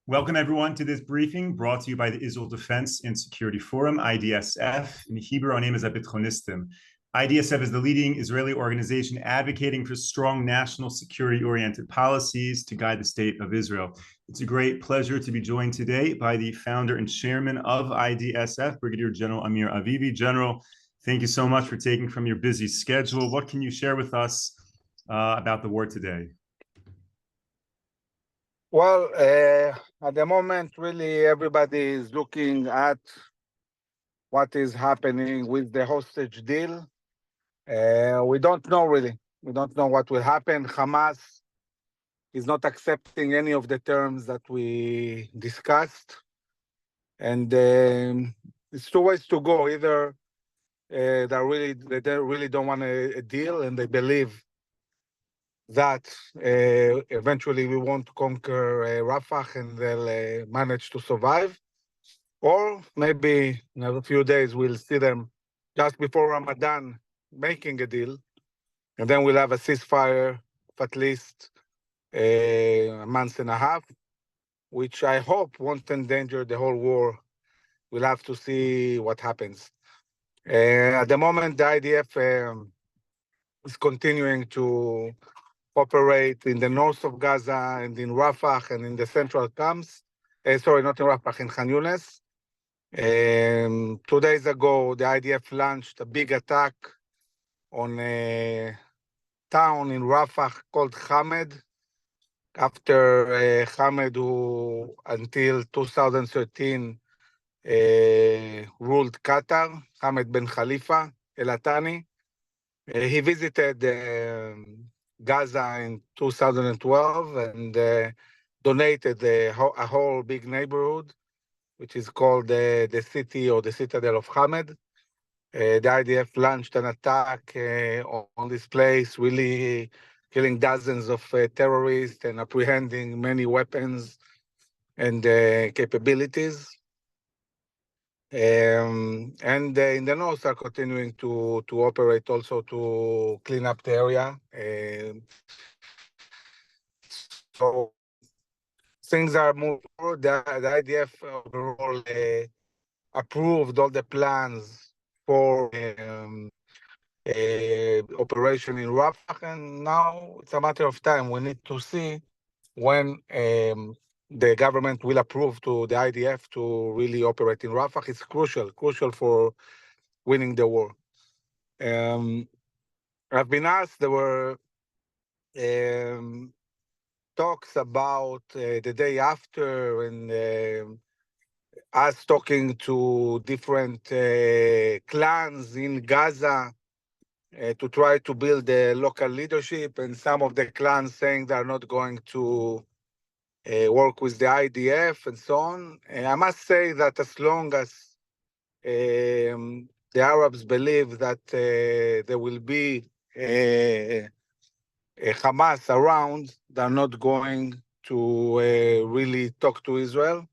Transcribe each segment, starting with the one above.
Welcome, everyone, to this briefing brought to you by the Israel Defense and Security Forum, IDSF. In Hebrew, our name is Abitchonistim. IDSF is the leading Israeli organization advocating for strong national security-oriented policies to guide the state of Israel. It's a great pleasure to be joined today by the founder and chairman of IDSF, Brigadier General Amir Avivi. General, thank you so much for taking from your busy schedule. What can you share with us about the war today? Well, at the moment, really, everybody is looking at what is happening with the hostage deal. We don't know, really. We don't know what will happen. Hamas is not accepting any of the terms that we discussed. And it's two ways to go. Either they really don't want a deal and they believe that eventually we won't conquer Rafah and they'll manage to survive. Or maybe in a few days we'll see them just before Ramadan making a deal, and then we'll have a ceasefire of at least a month and a half, which I hope won't endanger the whole war. We'll have to see what happens. At the moment, the IDF is continuing to operate in the north of Gaza and in Rafah and in the central camps. Sorry, not in Rafah, in Khan Yunis. 2 days ago, the IDF launched a big attack on a town in Rafah called Hamed. After Hamed, who until 2013 ruled Qatar, Hamed bin Khalifa El-Thani. He visited Gaza in 2012 and donated a whole big neighborhood, which is called the city or the citadel of Hamed. The IDF launched an attack on this place, really killing dozens of terrorists and apprehending many weapons and capabilities. And in the north are continuing to operate also to clean up the area. So things are moving forward. The IDF overall approved all the plans for operation in Rafah, and now it's a matter of time. We need to see when the government will approve to the IDF to really operate in Rafah. It's crucial for winning the war. I've been asked, there were talks about the day after and us talking to different clans in Gaza to try to build the local leadership, and some of the clans saying they're not going to work with the IDF and so on. I must say that as long as the Arabs believe that there will be Hamas around, they're not going to really talk to Israel.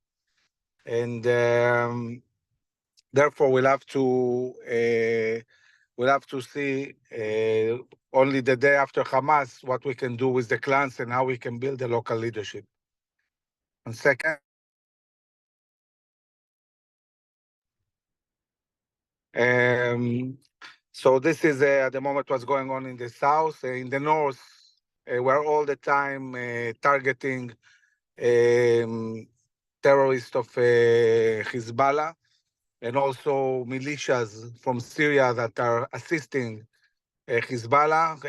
And therefore, we'll have to see only the day after Hamas what we can do with the clans and how we can build the local leadership. And second, so this is at the moment what's going on in the south. In the north, we're all the time targeting terrorists of Hezbollah and also militias from Syria that are assisting Hezbollah.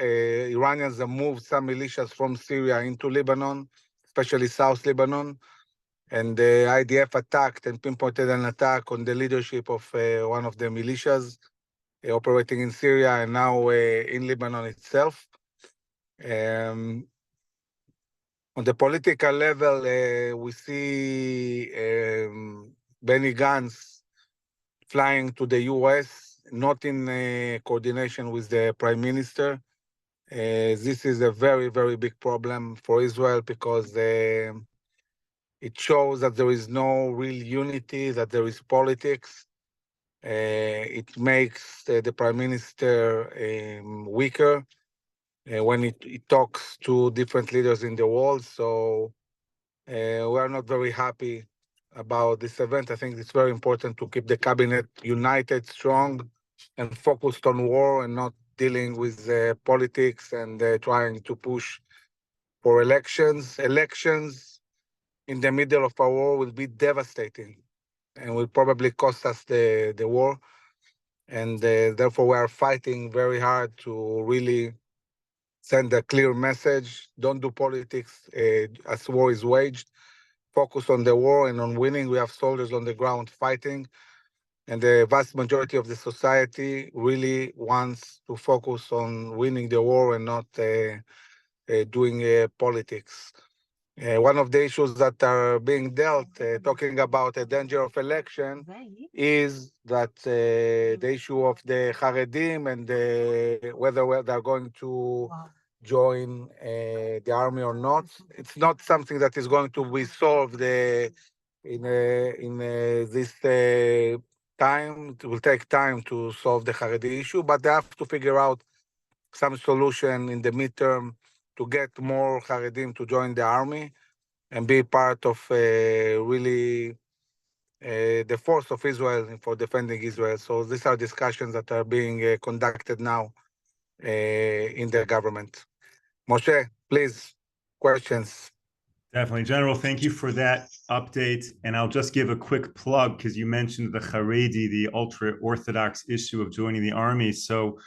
Iranians have moved some militias from Syria into Lebanon, especially South Lebanon. And the IDF attacked and pinpointed an attack on the leadership of one of the militias operating in Syria and now in Lebanon itself. On the political level, we see Benny Gantz flying to the US, not in coordination with the Prime Minister. This is a very, very big problem for Israel because it shows that there is no real unity, that there is politics. It makes the Prime Minister weaker when it talks to different leaders in the world. So We are not very happy about this event. I think it's very important to keep the cabinet united, strong, and focused on war and not dealing with politics and trying to push for elections. Elections in the middle of a war will be devastating and will probably cost us the war. And therefore, we are fighting very hard to really send a clear message. Don't do politics as war is waged. Focus on the war and on winning. We have soldiers on the ground fighting. And the vast majority of the society really wants to focus on winning the war and not doing politics. One of the issues that are being dealt, talking about a danger of election, is that the issue of the Haredim and whether they're going to join the army or not. It's not something that is going to be solved in this time. It will take time to solve the Haredi issue, but they have to figure out some solution in the midterm to get more Haredim to join the army and be part of really the force of Israel for defending Israel. So these are discussions that are being conducted now in the government. Moshe, please, questions. Definitely. General, thank you for that update. And I'll just give a quick plug because you mentioned the Haredi, the ultra-Orthodox issue of joining the army. So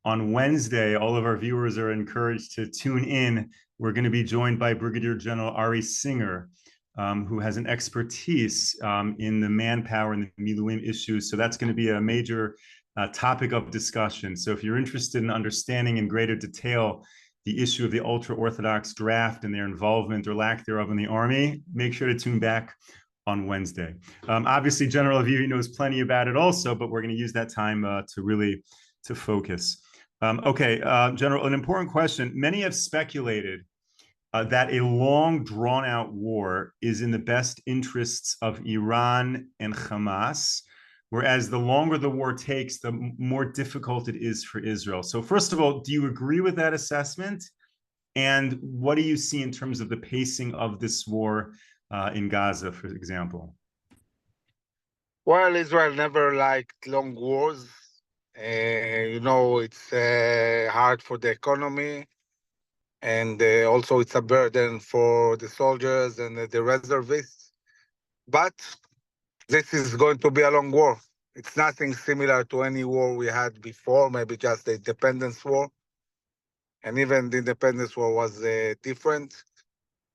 on Wednesday, all of our viewers are encouraged to tune in. We're going to be joined by Brigadier General Ari Singer, who has an expertise in the manpower and the Miluim issues. So that's going to be a major topic of discussion. So if you're interested in understanding in greater detail the issue of the ultra-Orthodox draft and their involvement or lack thereof in the army, make sure to tune back on Wednesday. Obviously, General Avivi knows plenty about it also, but we're going to use that time to focus. Okay, General, an important question. Many have speculated that a long, drawn-out war is in the best interests of Iran and Hamas, whereas the longer the war takes, the more difficult it is for Israel. So first of all, do you agree with that assessment? And what do you see in terms of the pacing of this war in Gaza, for example? Well, Israel never liked long wars. It's hard for the economy. And also it's a burden for the soldiers and the reservists. But this is going to be a long war. It's nothing similar to any war we had before, maybe just the independence war. And even the independence war was different.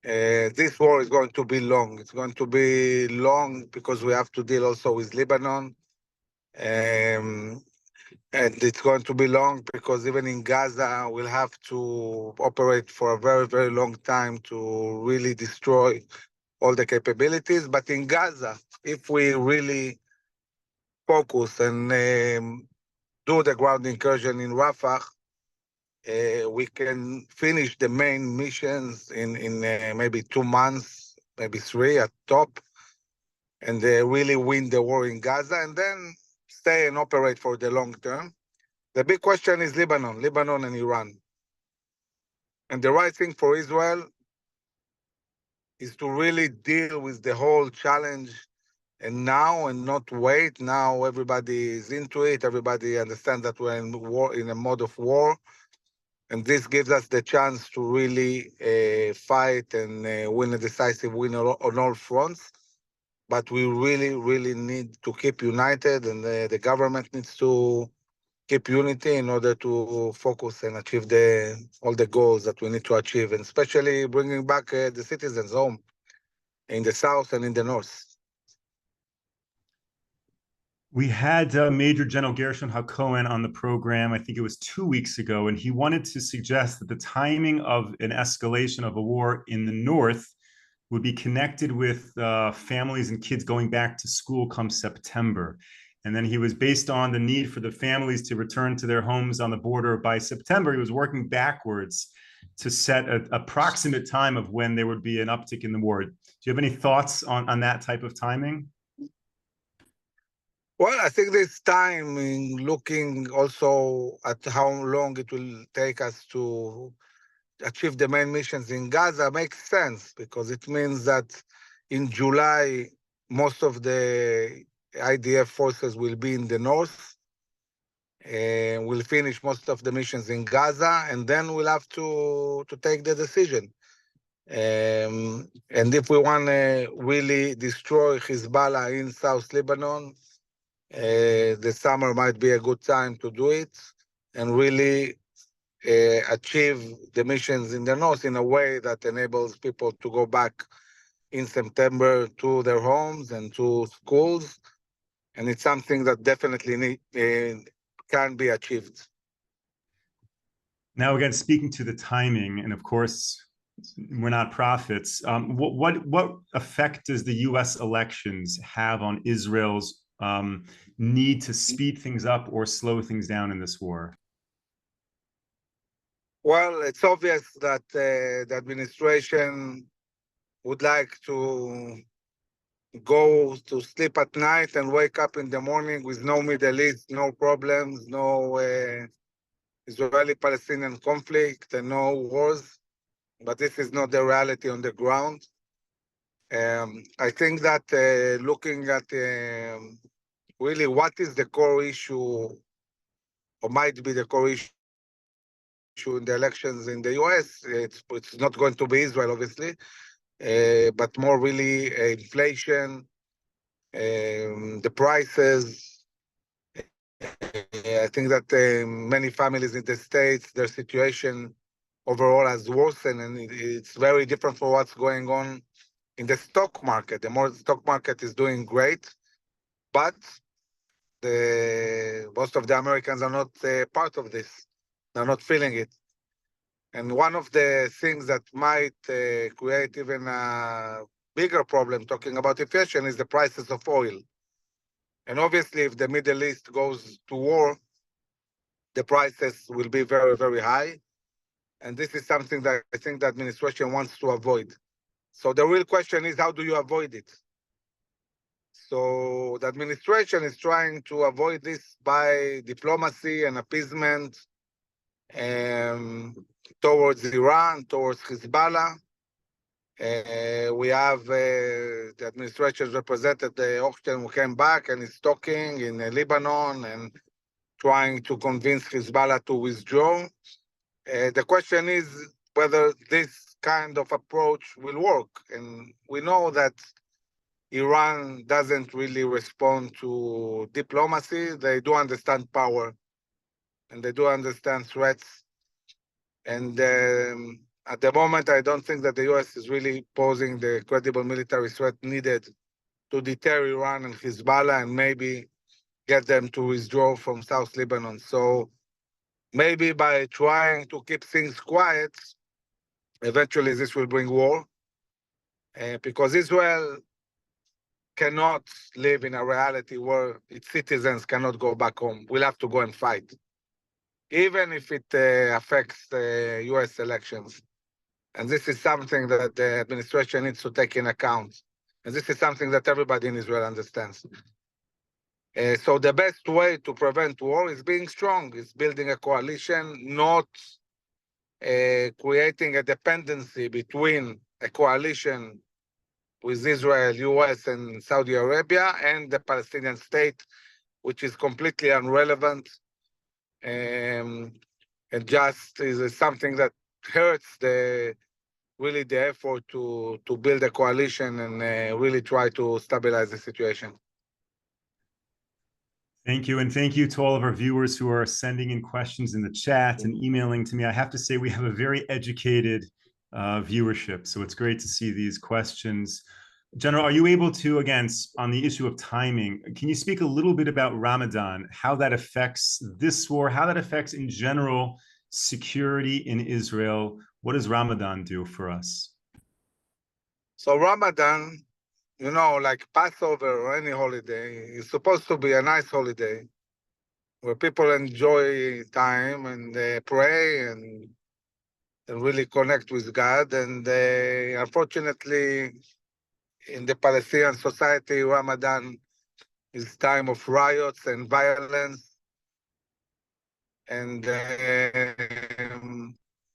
This war is going to be long. It's going to be long because we have to deal also with Lebanon. And it's going to be long because even in Gaza, we'll have to operate for a very, very long time to really destroy all the capabilities. But in Gaza, if we really focus and do the ground incursion in Rafah, we can finish the main missions in maybe 2 months, maybe 3 at top, and really win the war in Gaza, and then stay and operate for the long term. The big question is Lebanon and Iran. And the right thing for Israel is to really deal with the whole challenge and now and not wait. Now everybody is into it. Everybody understands that we're in war, in a mode of war. And this gives us the chance to really fight and win a decisive win on all fronts. But we really, really need to keep united, and the government needs to keep unity in order to focus and achieve all the goals that we need to achieve, and especially bringing back the citizens home in the south and in the north. We had Major General Gershon HaKohen on the program, I think it was 2 weeks ago, and he wanted to suggest that the timing of an escalation of a war in the north would be connected with families and kids going back to school come September. And then he was based on the need for the families to return to their homes on the border by September. He was working backwards to set an approximate time of when there would be an uptick in the war. Do you have any thoughts on that type of timing? Well, I think this time, in looking also at how long it will take us to achieve the main missions in Gaza makes sense, because it means that in July, most of the IDF forces will be in the north, and we'll finish most of the missions in Gaza, and then we'll have to take the decision. And if we want to really destroy Hezbollah in South Lebanon, the summer might be a good time to do it and really achieve the missions in the north in a way that enables people to go back in September to their homes and to schools. And it's something that definitely can be achieved. Now, again, speaking to the timing, and of course, we're not prophets. What effect does the U.S. elections have on Israel's need to speed things up or slow things down in this war? Well, it's obvious that the administration would like to go to sleep at night and wake up in the morning with no Middle East, no problems, no Israeli-Palestinian conflict, and no wars. But this is not the reality on the ground. I think that looking at really what is the core issue, or might be the core issue in the elections in the US, it's not going to be Israel, obviously, but more really inflation, the prices. I think that many families in the States, their situation overall has worsened, and it's very different from what's going on in the stock market. The stock market is doing great, but most of the Americans are not part of this. They're not feeling it. And one of the things that might create even a bigger problem, talking about inflation, is the prices of oil. And obviously, if the Middle East goes to war, the prices will be very, very high. And this is something that I think the administration wants to avoid. So the real question is, how do you avoid it? So the administration is trying to avoid this by diplomacy and appeasement towards Iran, towards Hezbollah. We have the administration represented the auction who came back and is talking in Lebanon and trying to convince Hezbollah to withdraw. The question is whether this kind of approach will work. And we know that Iran doesn't really respond to diplomacy. They do understand power, and they do understand threats. And at the moment, I don't think that the US is really posing the credible military threat needed to deter Iran and Hezbollah and maybe get them to withdraw from South Lebanon. So maybe by trying to keep things quiet, eventually this will bring war, because Israel cannot live in a reality where its citizens cannot go back home. We'll have to go and fight, even if it affects the US elections. And this is something that the administration needs to take in account. And this is something that everybody in Israel understands. So the best way to prevent war is being strong, is building a coalition, not creating a dependency between a coalition with Israel, US, and Saudi Arabia, and the Palestinian state, which is completely irrelevant, and just is something that hurts really the effort to build a coalition and really try to stabilize the situation. Thank you. And thank you to all of our viewers who are sending in questions in the chat and emailing to me. I have to say we have a very educated viewership, so it's great to see these questions. General, are you able to, again, on the issue of timing, can you speak a little bit about Ramadan, how that affects this war, how that affects in general security in Israel? What does Ramadan do for us? So Ramadan, you know, like Passover or any holiday, is supposed to be a nice holiday where people enjoy time and pray and really connect with God. And unfortunately, in the Palestinian society, Ramadan is time of riots and violence. And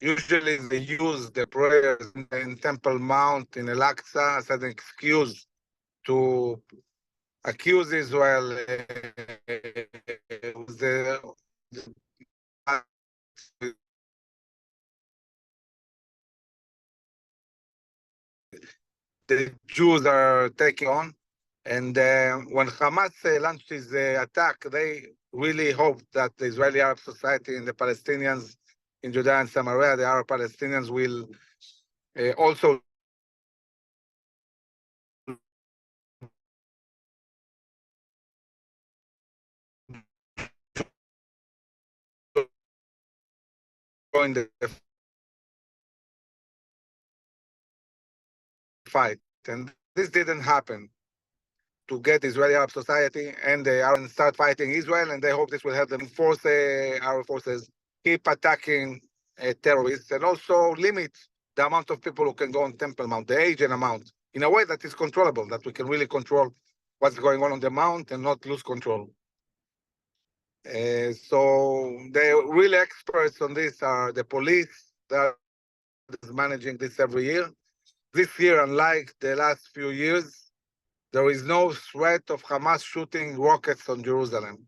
Usually they use the prayers in Temple Mount in Al-Aqsa as an excuse to accuse Israel the Jews are taking on. And when Hamas launched his attack, they really hoped that the Israeli Arab Society and the Palestinians in Judea and Samaria, the Arab Palestinians, will also join the fight. And this didn't happen, to get Israeli Arab Society and the Arabs start fighting Israel, and they hope this will help them force Arab forces keep attacking terrorists, and also limit the amount of people who can go on Temple Mount, the age and amount, in a way that is controllable, that we can really control what's going on the mount and not lose control. So the real experts on this are the police that is managing this every year. This year, unlike the last few years, there is no threat of Hamas shooting rockets on Jerusalem.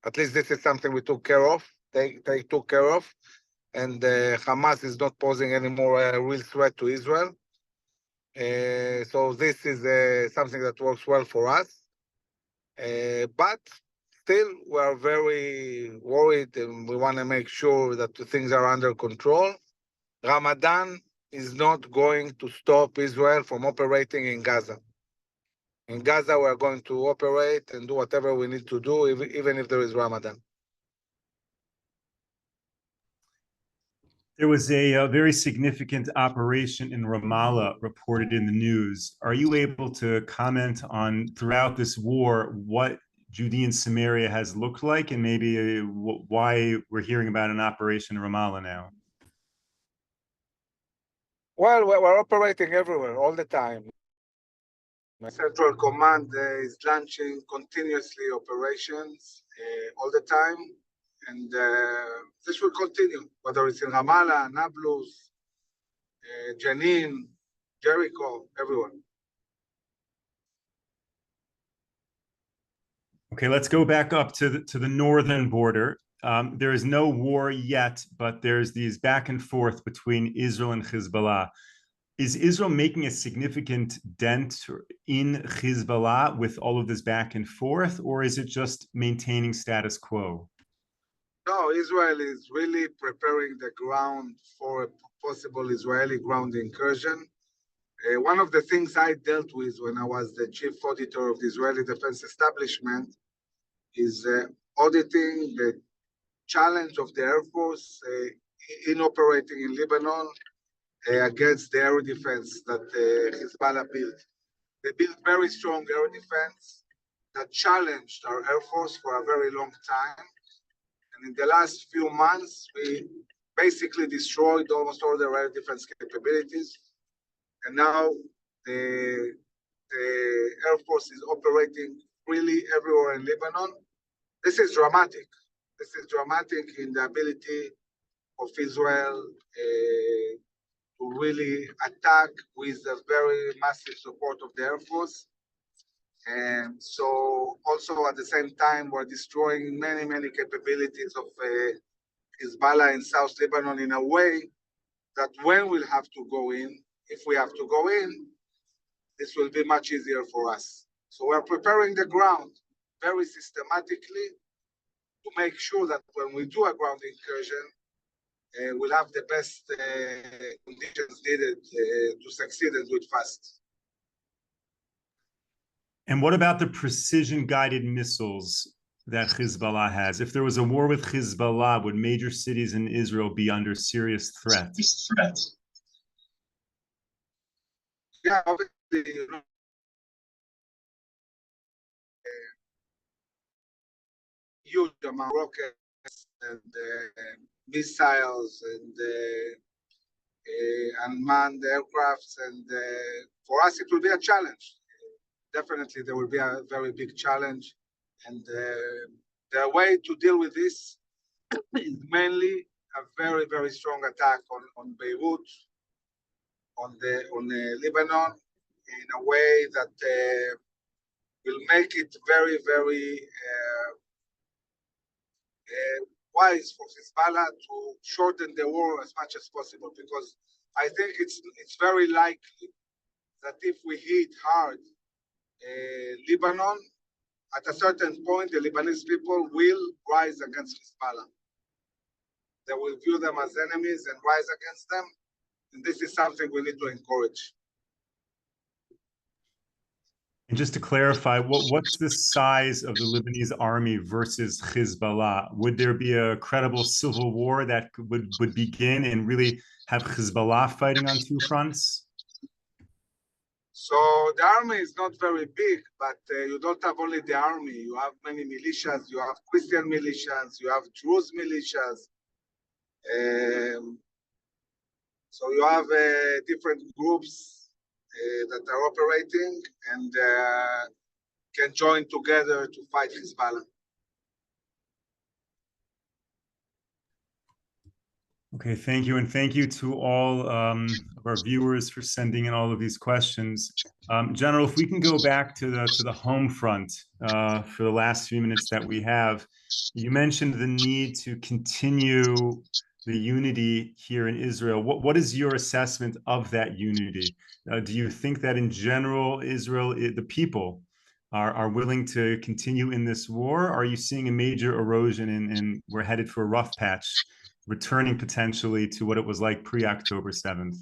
At least this is something we took care of. They took care of, and Hamas is not posing any more real threat to Israel. So this is something that works well for us. But still, we are very worried, and we want to make sure that things are under control. Ramadan is not going to stop Israel from operating in Gaza. In Gaza, we are going to operate and do whatever we need to do, even if there is Ramadan. There was a very significant operation in Ramallah reported in the news. Are you able to comment on, throughout this war, what Judean Samaria has looked like, and maybe why we're hearing about an operation in Ramallah now? Well, we're operating everywhere, all the time. My Central Command is launching continuously operations all the time, and this will continue, whether it's in Ramallah, Nablus, Jenin, Jericho, everywhere. Okay, let's go back up to the northern border. There is no war yet, but there's these back and forth between Israel and Hezbollah. Is Israel making a significant dent in Hezbollah with all of this back and forth, or is it just maintaining status quo? No, Israel is really preparing the ground for a possible Israeli ground incursion. One of the things I dealt with when I was the chief auditor of the Israeli Defense Establishment is auditing the challenge of the Air Force in operating in Lebanon against the air defense that Hezbollah built. They built very strong air defense that challenged our Air Force for a very long time. And in the last few months, we basically destroyed almost all their air defense capabilities. And now the Air Force is operating freely everywhere in Lebanon. This is dramatic. This is dramatic in the ability of Israel to really attack with a very massive support of the Air Force. And so also at the same time, we're destroying many, many capabilities of Hezbollah in South Lebanon in a way that when we'll have to go in, if we have to go in, this will be much easier for us. So we're preparing the ground very systematically to make sure that when we do a ground incursion, we'll have the best conditions needed to succeed and do it fast. And what about the precision-guided missiles that Hezbollah has? If there was a war with Hezbollah, would major cities in Israel be under serious threat? Yeah, obviously, you know, huge amount of rockets and missiles and unmanned aircrafts, and for us it will be a challenge. Definitely, there will be a very big challenge, and the way to deal with this is mainly a very, very strong attack on Beirut, on Lebanon, in a way that will make it very, very wise for Hezbollah to shorten the war as much as possible, because I think it's very likely that if we hit hard Lebanon, at a certain point, the Lebanese people will rise against Hezbollah. They will view them as enemies and rise against them. And this is something we need to encourage. And just to clarify, what's the size of the Lebanese army versus Hezbollah? Would there be a credible civil war that would begin and really have Hezbollah fighting on two fronts? So the army is not very big, but you don't have only the army. You have many militias. You have Christian militias. You have Druze militias. So you have different groups that are operating and can join together to fight Hezbollah. Okay, thank you. And thank you to all of our viewers for sending in all of these questions. General, if we can go back to the home front for the last few minutes that we have, you mentioned the need to continue the unity here in Israel. What is your assessment of that unity? Do you think that in general, Israel, the people are willing to continue in this war? Are you seeing a major erosion and we're headed for a rough patch, returning potentially to what it was like pre-October 7th?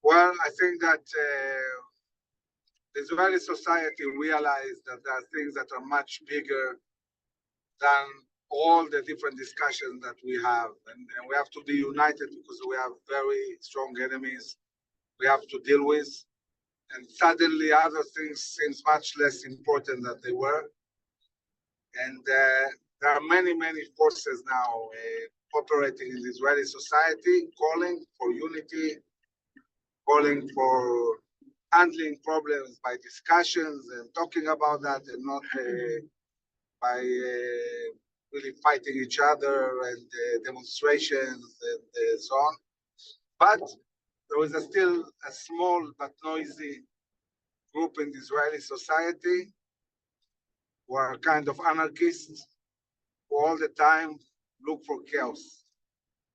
Well, I think that the Israeli society realized that there are things that are much bigger than all the different discussions that we have. And we have to be united because we have very strong enemies we have to deal with. And suddenly other things seem much less important than they were. And there are many, many forces now operating in the Israeli society, calling for unity, calling for handling problems by discussions and talking about that, and not by really fighting each other and demonstrations and so on. But there is still a small but noisy group in the Israeli society who are kind of anarchists, who all the time look for chaos.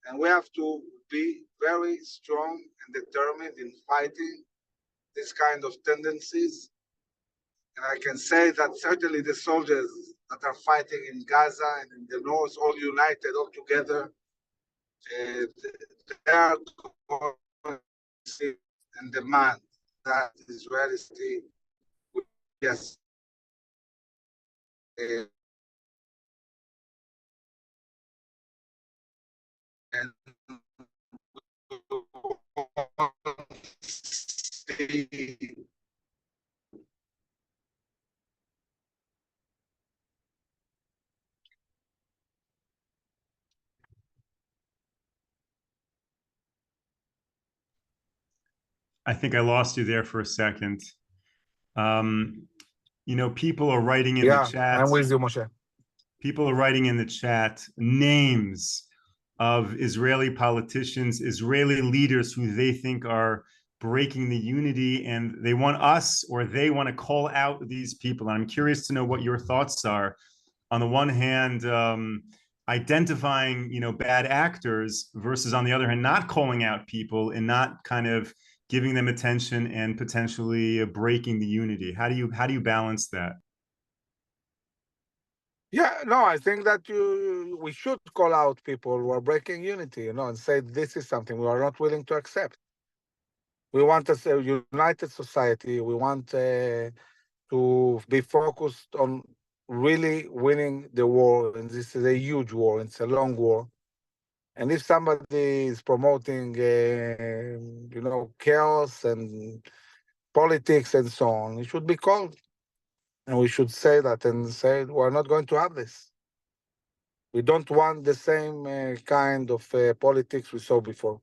And we have to be very strong and determined in fighting this kind of tendencies. And I can say that certainly the soldiers that are fighting in Gaza and in the north, all united, all together, they are going to see and demand that the Israeli state, yes, and I think I lost you there for a second. You know, people are writing in the chat. I'm with you, Moshe. People are writing in the chat names of Israeli politicians, Israeli leaders who they think are breaking the unity, and they want us, or they want to call out these people. And I'm curious to know what your thoughts are. On the one hand, identifying, you know, bad actors versus, on the other hand, not calling out people and not kind of giving them attention and potentially breaking the unity. How do you balance that? Yeah, no, I think that we should call out people who are breaking unity, and say this is something we are not willing to accept. We want a united society. We want to be focused on really winning the war, and this is a huge war. It's a long war. And if somebody is promoting, chaos and politics and so on, it should be called. And we should say that and say, we're not going to have this. We don't want the same kind of politics we saw before.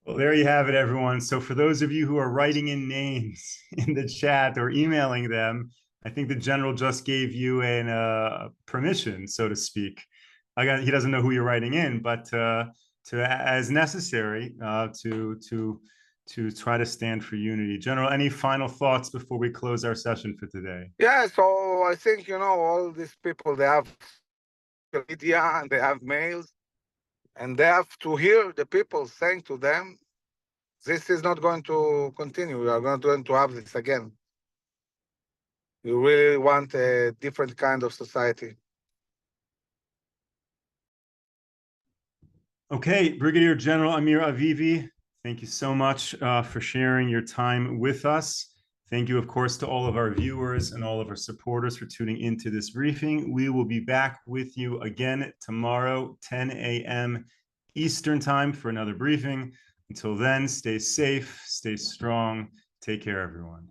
Well, there you have it, everyone. So for those of you who are writing in names in the chat or emailing them, I think the general just gave you an permission, so to speak. He doesn't know who you're writing in, but as necessary to try to stand for unity. General, any final thoughts before we close our session for today? Yeah, so I think, all these people, they have media and they have mails, and they have to hear the people saying to them, this is not going to continue. We are going to have this again. You really want a different kind of society. Okay, Brigadier General Amir Avivi, thank you so much for sharing your time with us. Thank you, of course, to all of our viewers and all of our supporters for tuning into this briefing. We will be back with you again tomorrow, 10 a.m. Eastern Time for another briefing. Until then, stay safe, stay strong. Take care, everyone.